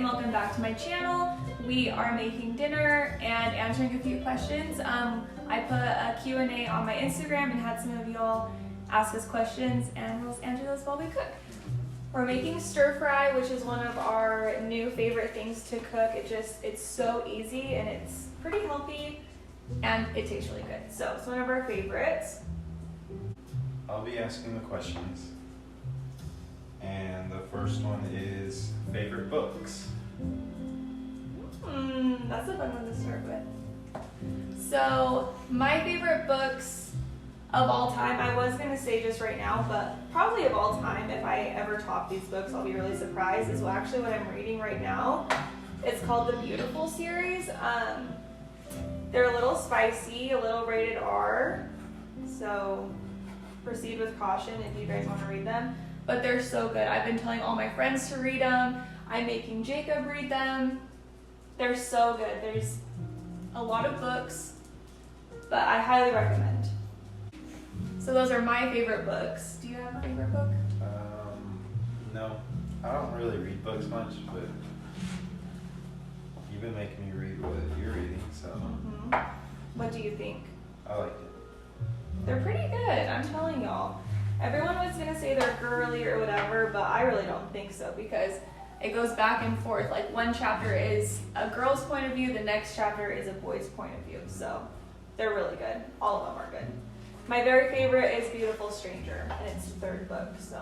and welcome back to my channel. We are making dinner and answering a few questions. I put a Q&A on my Instagram and had some of y'all ask us questions, and we'll answer those while we cook. We're making stir fry, which is one of our new favorite things to cook. It's so easy and it's pretty healthy and it tastes really good. So it's one of our favorites. I'll be asking the questions. And the first one is favorite books. That's a fun one to start with. So my favorite books of all time, I was gonna say just right now, but probably of all time, if I ever top these books, I'll be really surprised, is actually what I'm reading right now. It's called the Beautiful series. They're a little spicy, a little rated R, so proceed with caution if you guys want to read them. But they're so good. I've been telling all my friends to read them. I'm making Jacob read them. They're so good. There's a lot of books, but I highly recommend. So those are my favorite books. Do you have a favorite book? No. I don't really read books much, but you've been making me read what you're reading, so. What do you think? I like it. They're pretty good, I'm telling y'all. Everyone was gonna say they're girly or whatever, but I really don't think so because it goes back and forth. Like one chapter is a girl's point of view, the next chapter is a boy's point of view. So they're really good. All of them are good. My very favorite is Beautiful Stranger, and it's the third book, so.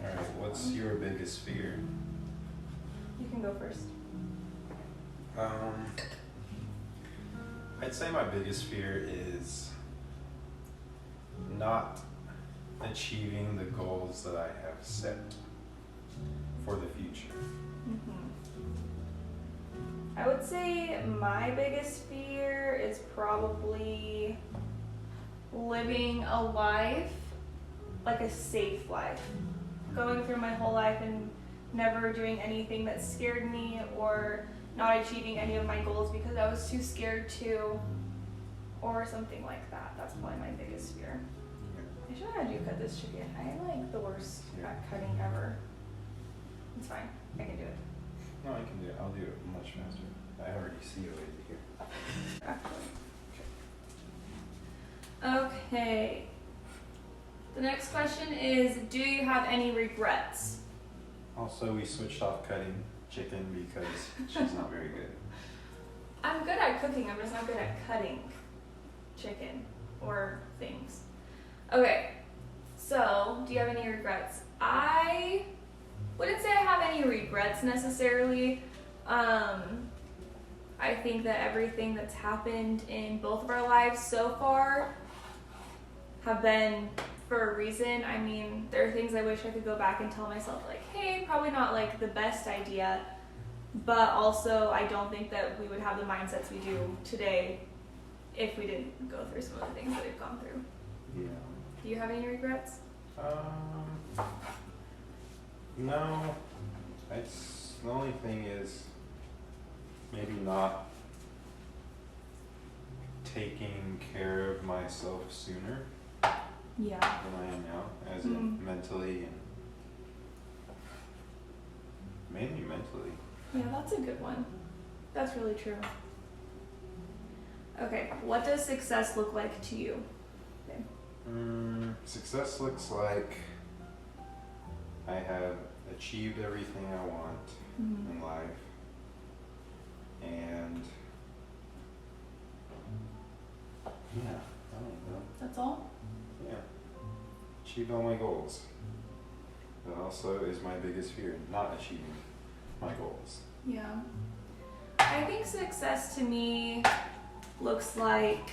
Alright, what's your biggest fear? You can go first. I'd say my biggest fear is not achieving the goals that I have set for the future. I would say my biggest fear is probably living a life, like a safe life. Going through my whole life and never doing anything that scared me or not achieving any of my goals because I was too scared to, or something like that. That's probably my biggest fear. I should have had you cut this chicken. I am like the worst at cutting ever. It's fine. I can do it. No, I can do it. I'll do it much faster. I already see you over here. Okay. The next question is, do you have any regrets? Also, we switched off cutting chicken because she's not very good. I'm good at cooking, I'm just not good at cutting chicken or things. Okay, so do you have any regrets? I wouldn't say I have any regrets necessarily. I think that everything that's happened in both of our lives so far have been for a reason. I mean, there are things I wish I could go back and tell myself like, hey, probably not like the best idea, but also I don't think that we would have the mindsets we do today if we didn't go through some of the things that we've gone through. Yeah. Do you have any regrets? No. It's the only thing is maybe not taking care of myself sooner Yeah. than I am now, as in mentally and mainly mentally. Yeah, that's a good one. That's really true. Okay, what does success look like to you? Okay. Success looks like I have achieved everything I want in life, and yeah, I don't know. That's all? Yeah, achieved all my goals. That also is my biggest fear, not achieving my goals. Yeah. I think success to me looks like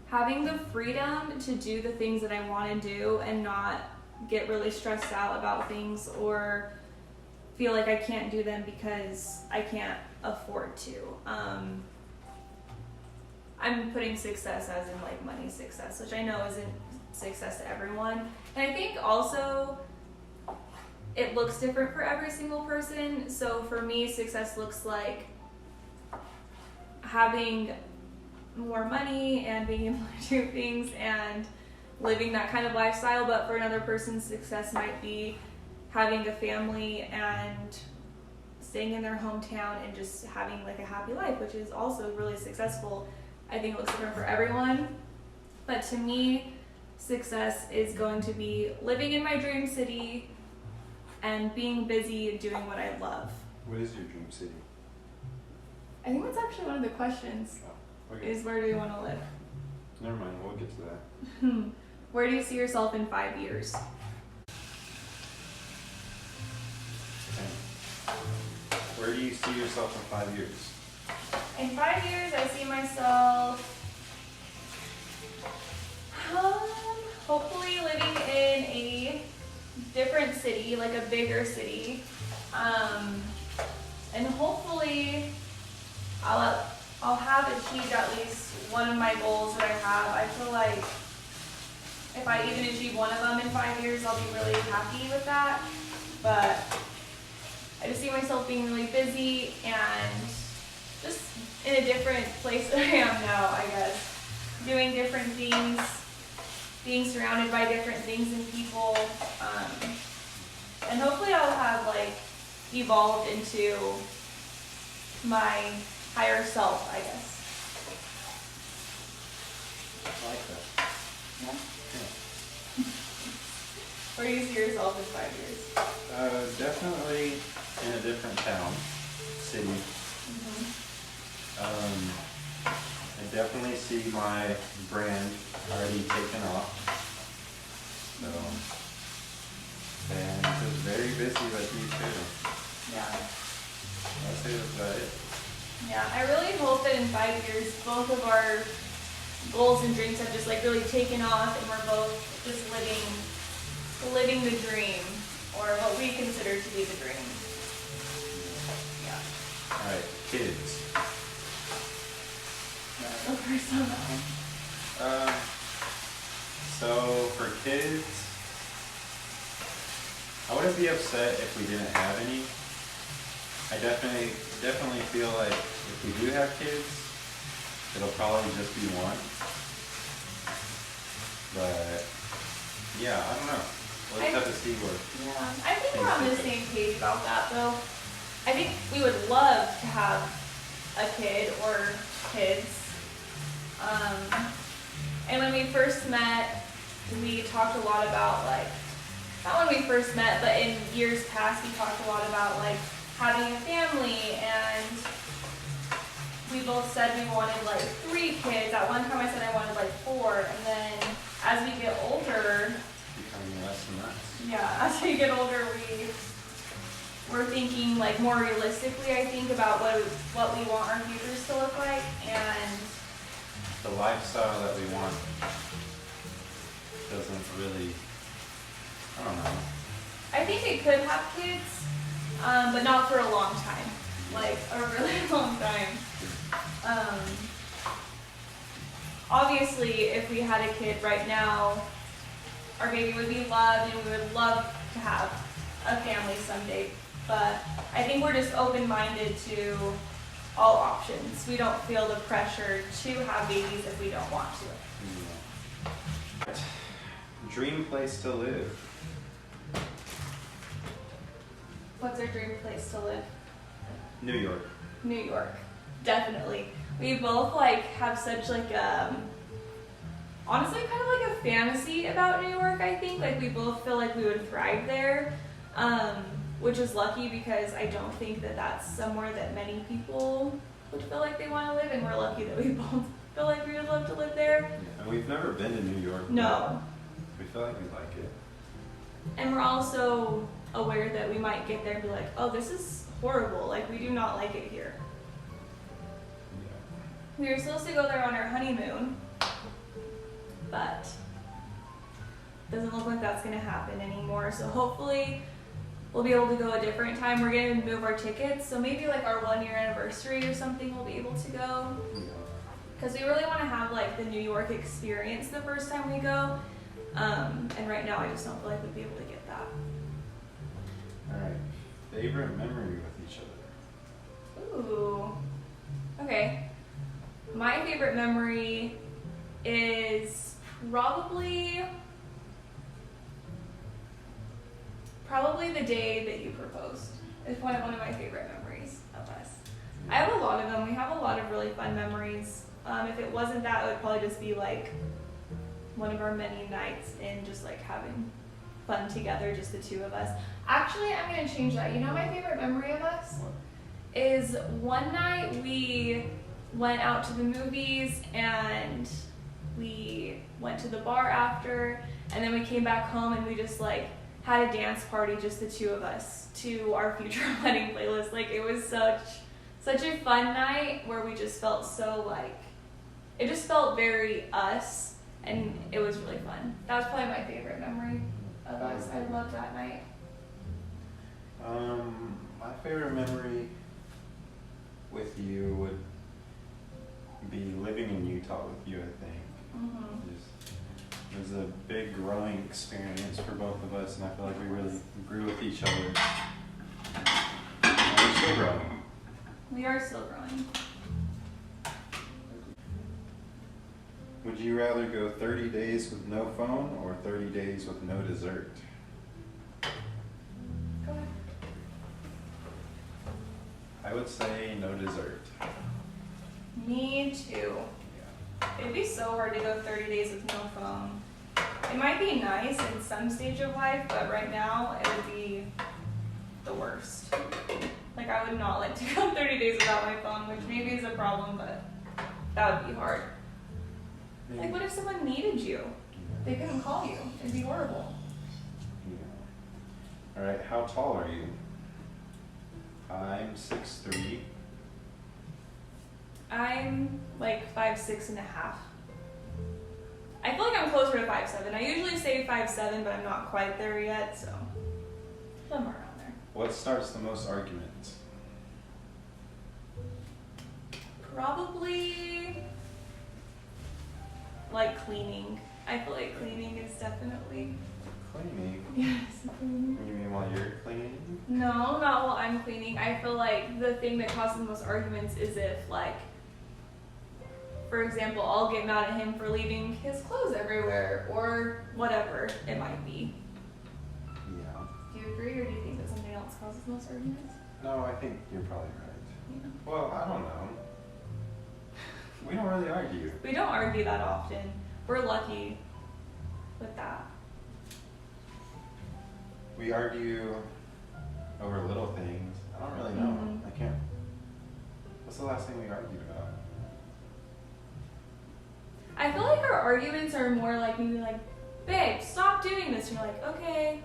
having the freedom to do the things that I want to do and not get really stressed out about things or feel like I can't do them because I can't afford to. I'm putting success as in like money success, which I know isn't success to everyone. And I think also it looks different for every single person. So for me, success looks like having more money and being able to do things and living that kind of lifestyle. But for another person, success might be having a family and staying in their hometown and just having like a happy life, which is also really successful. I think it looks different for everyone. But to me, success is going to be living in my dream city and being busy and doing what I love. What is your dream city? I think that's actually one of the questions, Okay. is where do you want to live? Never mind, we'll get to that. Where do you see yourself in 5 years? Okay. Where do you see yourself in 5 years? In 5 years, I see myself hopefully living in a different city, like a bigger city, and hopefully I'll have achieved at least one of my goals that I have. I feel like if I even achieve one of them in 5 years, I'll be really happy with that. But I just see myself being really busy and just in a different place than I am now, I guess. Doing different things, being surrounded by different things and people. And hopefully I'll have like evolved into my higher self, I guess. I like that. Yeah. Yeah. Where do you see yourself in 5 years? Definitely in a different town, city. I definitely see my brand already taken off. So, and just very busy like you too. Yeah. I'll say that's about it. Yeah, I really hope that in 5 years, both of our goals and dreams have just like really taken off, and we're both just living the dream, or what we consider to be the dream. Yeah. All right, kids. Go first on that one. So for kids, I wouldn't be upset if we didn't have any. I definitely feel like if we do have kids, it'll probably just be one. But yeah, I don't know. We'll just have to see where. Yeah, I think we're on the same page about that, though. I think we would love to have a kid or kids. And when we first met, we talked a lot about like, not when we first met, but in years past, we talked a lot about like having a family, and we both said we wanted like 3 kids. At one time I said I wanted like 4, and then as we get older, Becoming less and less. yeah, as we get older, we're thinking like more realistically, I think, about what we want our futures to look like, and The lifestyle that we want doesn't really, I don't know. I think it could have kids, but not for a long time, like a really long time. Obviously, if we had a kid right now, our baby would be loved, and we would love to have a family someday. But I think we're just open-minded to all options. We don't feel the pressure to have babies if we don't want to. Yeah. Dream place to live. What's our dream place to live? New York. New York, definitely. We both like have such like honestly kind of like a fantasy about New York. I think like we both feel like we would thrive there, which is lucky because I don't think that that's somewhere that many people would feel like they want to live, and we're lucky that we both feel like we would love to live there. And we've never been to New York. No. We feel like we like it. And we're also aware that we might get there and be like, oh, this is horrible. Like, we do not like it here. Yeah. We were supposed to go there on our honeymoon, but doesn't look like that's going to happen anymore. So hopefully we'll be able to go a different time. We're going to move our tickets. So maybe like our 1-year anniversary or something we'll be able to go. Yeah. Because we really want to have like the New York experience the first time we go. And right now I just don't feel like we'd be able to get that. Alright. Favorite memory with each other? Ooh. Okay. My favorite memory is Probably the day that you proposed is one of my favorite memories of us. I have a lot of them. We have a lot of really fun memories. If it wasn't that, it would probably just be like one of our many nights in just like having fun together, just the two of us. Actually, I'm gonna change that. You know my favorite memory of us is one night we went out to the movies and we went to the bar after, and then we came back home and we just like had a dance party, just the two of us, to our future wedding playlist. Like it was such a fun night where we just felt so like, it just felt very us, and it was really fun. That was probably my favorite memory of us. I loved that night. My favorite memory with you would be living in Utah with you, I think. It was a big growing experience for both of us, and I feel like we really grew with each other. And we're still growing. We are still growing. Would you rather go 30 days with no phone or 30 days with no dessert? Go ahead. I would say no dessert. Me too. It'd be so hard to go 30 days with no phone. It might be nice in some stage of life, but right now it would be the worst. Like I would not like to go 30 days without my phone, which maybe is a problem, but that would be hard. Like what if someone needed you? They couldn't call you. It'd be horrible. Yeah. All right, how tall are you? I'm 6'3". I'm like 5'6.5". I feel like I'm closer to 5'7". I usually say 5'7", but I'm not quite there yet, so somewhere around there. What starts the most arguments? Probably like cleaning. I feel like cleaning is definitely. Cleaning? Yes. Cleaning. You mean while you're cleaning? No, not while I'm cleaning. I feel like the thing that causes the most arguments is if, like, for example, I'll get mad at him for leaving his clothes everywhere or whatever it might be. Yeah. Do you agree, or do you think that something else causes the most arguments? No, I think you're probably right. Yeah. Well, I don't know. We don't really argue. We don't argue that often. We're lucky with that. We argue over little things. I don't really know. Mm-hmm. I can't. What's the last thing we argued about? I feel like our arguments are more like maybe like, babe, stop doing this. And you're like, okay.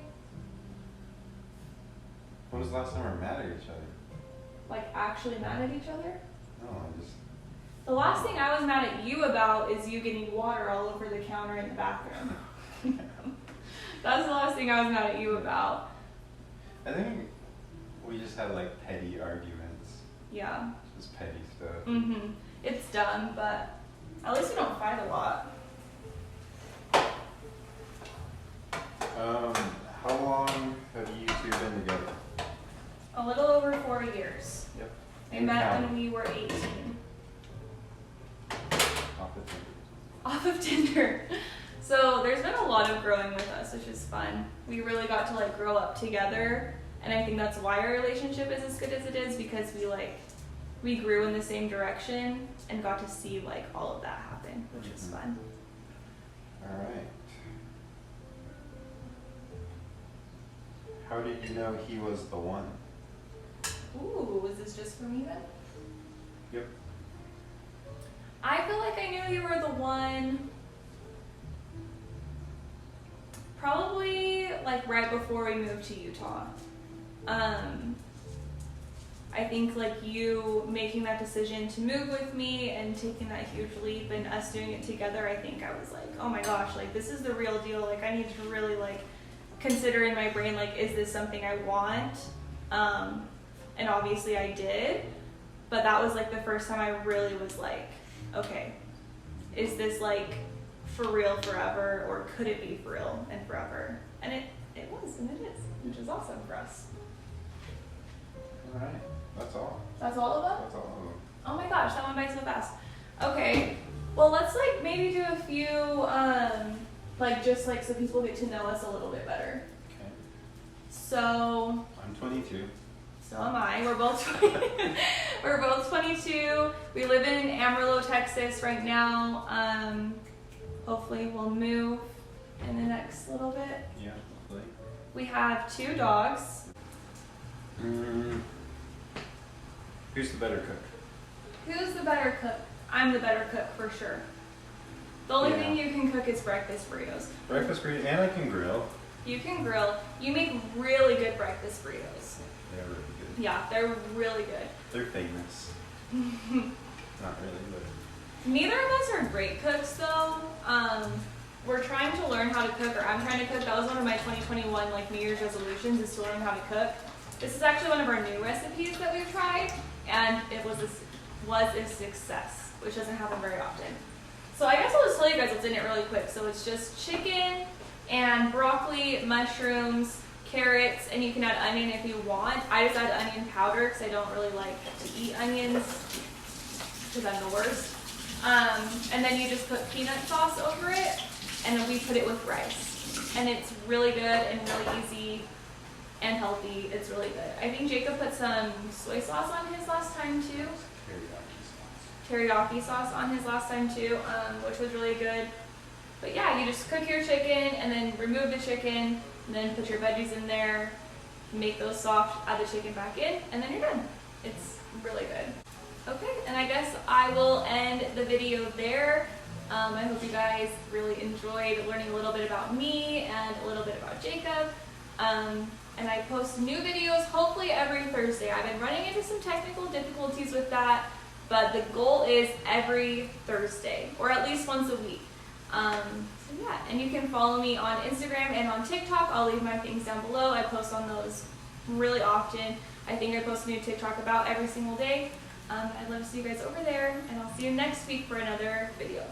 When was the last time we were mad at each other? Like actually mad at each other? No, I just. The last thing I was mad at you about is you getting water all over the counter in the bathroom. That's the last thing I was mad at you about. I think we just had like petty arguments. Yeah. Just petty stuff. Mm-hmm. It's dumb, but at least we don't fight a lot. How long have you two been together? A little over 4 years. Yep. We met when we were 18. Off the Tinder. Off of Tinder. So there's been a lot of growing with us, which is fun. We really got to like grow up together, and I think that's why our relationship is as good as it is, because we grew in the same direction and got to see like all of that happen, which is fun. All right. How did you know he was the one? Ooh, was this just for me then? Yep. I feel like I knew you were the one probably like right before we moved to Utah. I think like you making that decision to move with me and taking that huge leap and us doing it together, I think I was like, oh my gosh, like this is the real deal. Like I need to really like consider in my brain, like, is this something I want? And obviously I did, but that was like the first time I really was like, okay, is this like for real forever, or could it be for real and forever? And it was, and it is, which is awesome for us. All right. That's all. That's all of them? That's all of them. Oh my gosh, that went by so fast. Okay, well let's like maybe do a few, like just like so people get to know us a little bit better. Okay. So I'm 22. so am I. We're both we're both 22. We live in Amarillo, Texas right now. Hopefully we'll move in the next little bit. Yeah, hopefully. We have 2 dogs. Who's the better cook? Who's the better cook? I'm the better cook for sure. The only Yeah. thing you can cook is breakfast burritos. Breakfast burrito, and I can grill. You can grill. You make really good breakfast burritos. They're really good. Yeah, they're really good. They're famous. Not really, but Neither of us are great cooks though. We're trying to learn how to cook, or I'm trying to cook. That was one of my 2021 like New Year's resolutions, is to learn how to cook. This is actually one of our new recipes that we've tried, and it was a success, which doesn't happen very often. So I guess I'll just tell you guys what's in it really quick. So it's just chicken and broccoli, mushrooms, carrots, and you can add onion if you want. I just add onion powder because I don't really like to eat onions because I'm the worst. And then you just put peanut sauce over it, and then we put it with rice. And it's really good and really easy and healthy. It's really good. I think Jacob put some soy sauce on his last time too. Teriyaki sauce on his last time too, which was really good. But yeah, you just cook your chicken and then remove the chicken and then put your veggies in there, make those soft, add the chicken back in, and then you're done. It's really good. Okay, and I guess I will end the video there. I hope you guys really enjoyed learning a little bit about me and a little bit about Jacob. And I post new videos hopefully every Thursday. I've been running into some technical difficulties with that, but the goal is every Thursday, or at least once a week. So yeah, and you can follow me on Instagram and on TikTok. I'll leave my things down below. I post on those really often. I think I post a new TikTok about every single day. I'd love to see you guys over there, and I'll see you next week for another video.